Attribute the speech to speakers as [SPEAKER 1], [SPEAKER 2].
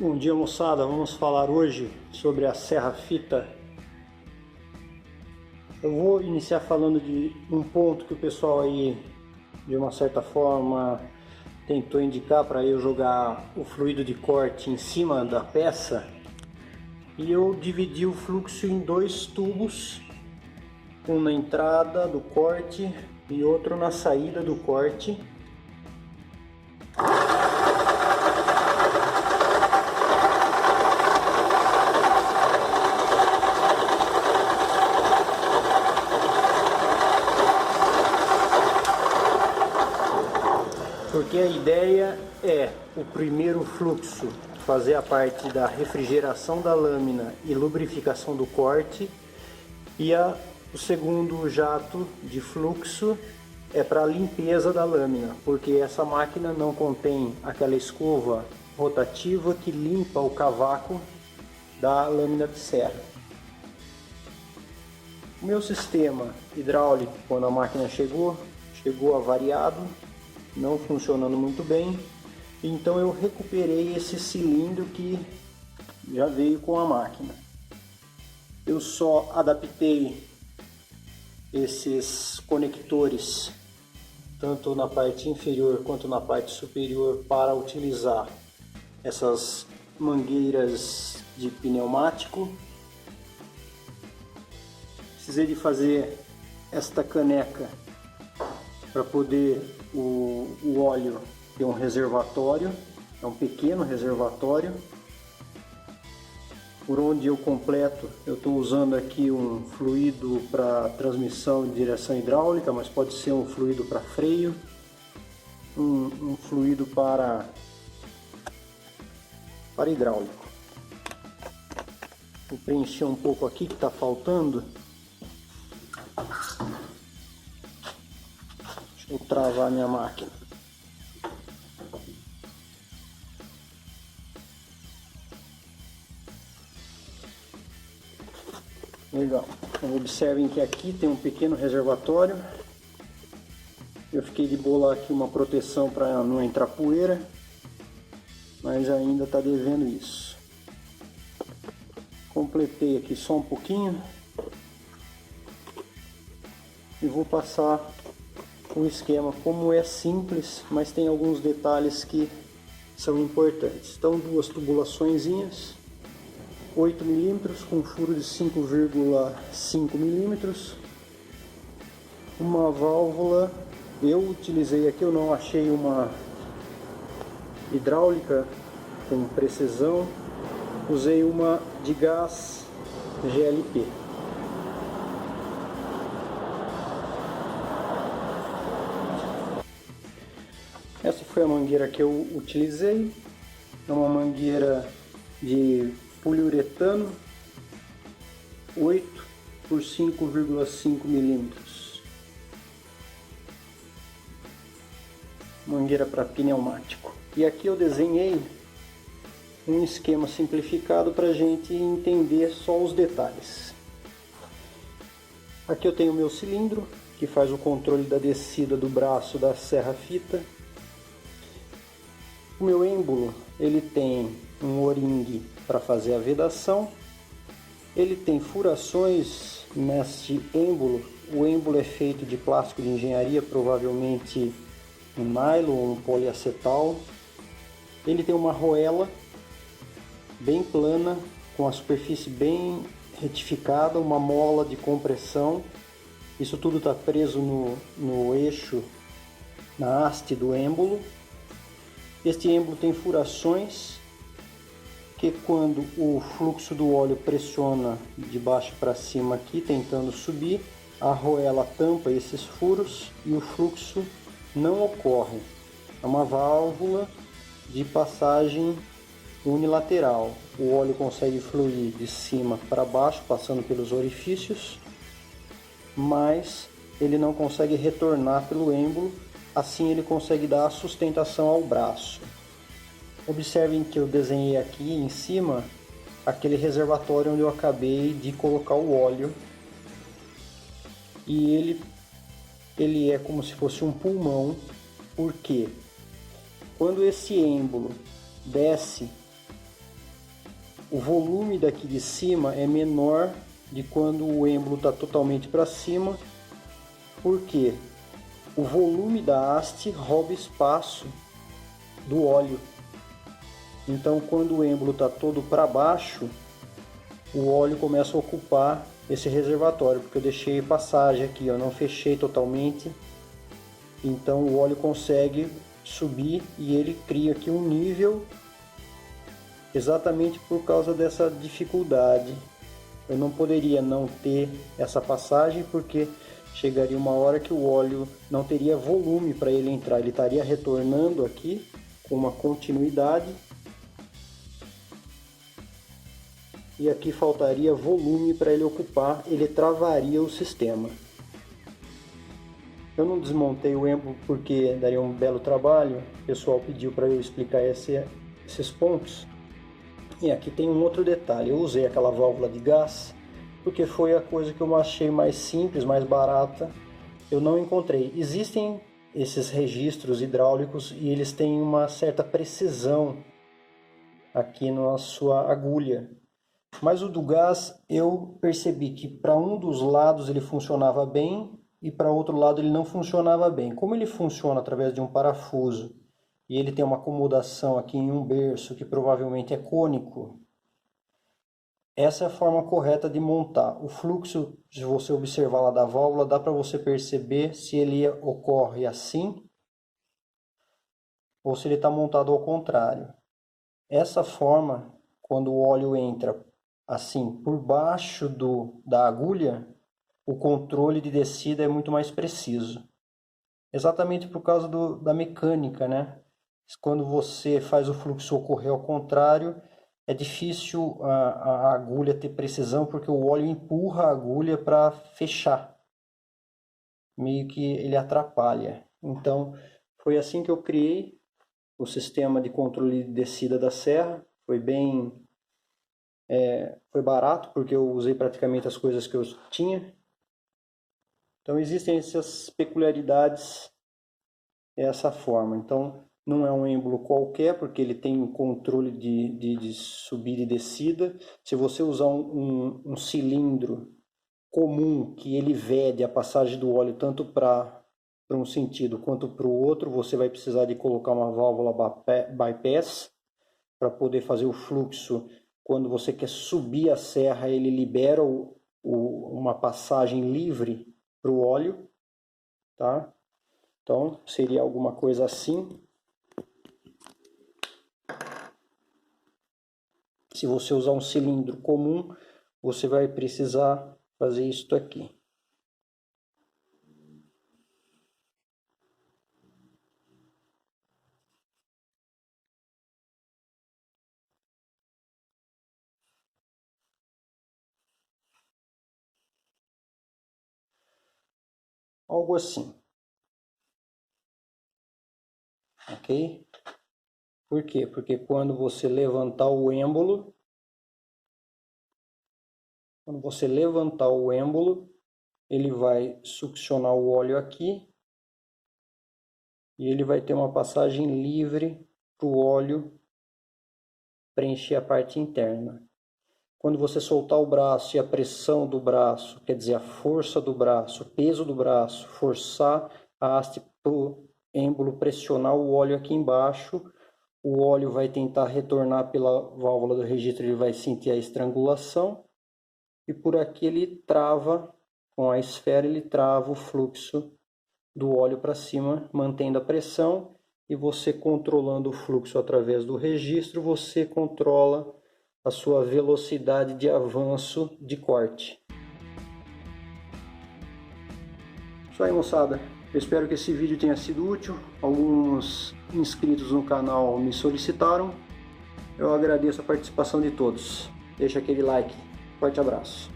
[SPEAKER 1] Bom dia, moçada. Vamos falar hoje sobre a serra fita. Eu vou iniciar falando de um ponto que o pessoal aí, de uma certa forma, tentou indicar para eu jogar o fluido de corte em cima da peça. E eu dividi o fluxo em dois tubos, um na entrada do corte e outro na saída do corte. Porque a ideia é o primeiro fluxo fazer a parte da refrigeração da lâmina e lubrificação do corte, e o segundo jato de fluxo é para a limpeza da lâmina, porque essa máquina não contém aquela escova rotativa que limpa o cavaco da lâmina de serra. O meu sistema hidráulico, quando a máquina chegou avariado, não funcionando muito bem, então eu recuperei esse cilindro que já veio com a máquina. Eu só adaptei esses conectores tanto na parte inferior quanto na parte superior para utilizar essas mangueiras de pneumático. Precisei de fazer esta caneca para poder o óleo ter um reservatório, é um pequeno reservatório, por onde eu completo. Eu estou usando aqui um fluido para transmissão de direção hidráulica, mas pode ser um fluido para freio, um fluido para hidráulico. Vou preencher um pouco aqui que está faltando. Vou travar minha máquina. Legal. Então, observem que aqui tem um pequeno reservatório. Eu fiquei de bolar aqui uma proteção para não entrar poeira, mas ainda está devendo isso. Completei aqui só um pouquinho e vou passar o esquema. Como é simples, mas tem alguns detalhes que são importantes. Então, duas tubulaçõezinhas, 8 mm com furo de 5,5 mm, uma válvula. Eu utilizei aqui, eu não achei uma hidráulica com precisão, usei uma de gás GLP. Essa foi a mangueira que eu utilizei, é uma mangueira de poliuretano 8 por 5,5 mm. Mangueira para pneumático. E aqui eu desenhei um esquema simplificado para a gente entender só os detalhes. Aqui eu tenho o meu cilindro, que faz o controle da descida do braço da serra fita. O meu êmbolo, ele tem um O-ring para fazer a vedação. Ele tem furações neste êmbolo. O êmbolo é feito de plástico de engenharia, provavelmente um nylon ou um poliacetal. Ele tem uma arruela bem plana, com a superfície bem retificada, uma mola de compressão. Isso tudo está preso no eixo, na haste do êmbolo. Este êmbolo tem furações que, quando o fluxo do óleo pressiona de baixo para cima aqui, tentando subir, a arruela tampa esses furos e o fluxo não ocorre. É uma válvula de passagem unilateral. O óleo consegue fluir de cima para baixo, passando pelos orifícios, mas ele não consegue retornar pelo êmbolo. Assim ele consegue dar a sustentação ao braço. Observem que eu desenhei aqui em cima aquele reservatório onde eu acabei de colocar o óleo, e ele é como se fosse um pulmão, porque quando esse êmbolo desce o volume daqui de cima é menor de quando o êmbolo está totalmente para cima, porque o volume da haste rouba espaço do óleo. Então, quando o êmbolo está todo para baixo, o óleo começa a ocupar esse reservatório, porque eu deixei passagem aqui, eu não fechei totalmente. Então o óleo consegue subir e ele cria aqui um nível exatamente por causa dessa dificuldade. Eu não poderia não ter essa passagem, porque chegaria uma hora que o óleo não teria volume para ele entrar, ele estaria retornando aqui com uma continuidade e aqui faltaria volume para ele ocupar, ele travaria o sistema. Eu não desmontei o êmbolo porque daria um belo trabalho, o pessoal pediu para eu explicar esses pontos. E aqui tem um outro detalhe, eu usei aquela válvula de gás porque foi a coisa que eu achei mais simples, mais barata. Eu não encontrei. Existem esses registros hidráulicos e eles têm uma certa precisão aqui na sua agulha. Mas o do gás eu percebi que para um dos lados ele funcionava bem e para outro lado ele não funcionava bem. Como ele funciona através de um parafuso e ele tem uma acomodação aqui em um berço que provavelmente é cônico, essa é a forma correta de montar. O fluxo, se você observar lá da válvula, dá para você perceber se ele ocorre assim ou se ele está montado ao contrário. Essa forma, quando o óleo entra assim por baixo da agulha, o controle de descida é muito mais preciso. Exatamente por causa da mecânica, né? Quando você faz o fluxo ocorrer ao contrário, é difícil a agulha ter precisão, porque o óleo empurra a agulha para fechar. Meio que ele atrapalha. Então, foi assim que eu criei o sistema de controle de descida da serra. Foi barato, porque eu usei praticamente as coisas que eu tinha. Então existem essas peculiaridades dessa forma. Então não é um êmbolo qualquer, porque ele tem um controle de subida e descida. Se você usar um cilindro comum que ele vede a passagem do óleo tanto para um sentido quanto para o outro, você vai precisar de colocar uma válvula bypass para poder fazer o fluxo. Quando você quer subir a serra, ele libera uma passagem livre para o óleo, tá? Então seria alguma coisa assim. Se você usar um cilindro comum, você vai precisar fazer isso aqui. Algo assim. Ok? Por quê? Porque quando você levantar o êmbolo, ele vai succionar o óleo aqui e ele vai ter uma passagem livre para o óleo preencher a parte interna. Quando você soltar o braço e a pressão do braço, quer dizer, a força do braço, o peso do braço, forçar a haste para o êmbolo pressionar o óleo aqui embaixo, o óleo vai tentar retornar pela válvula do registro, ele vai sentir a estrangulação e por aqui ele trava, com a esfera ele trava o fluxo do óleo para cima, mantendo a pressão, e você controlando o fluxo através do registro, você controla a sua velocidade de avanço de corte. Isso aí, moçada. Eu espero que esse vídeo tenha sido útil. Alguns inscritos no canal me solicitaram. Eu agradeço a participação de todos. Deixa aquele like. Forte abraço.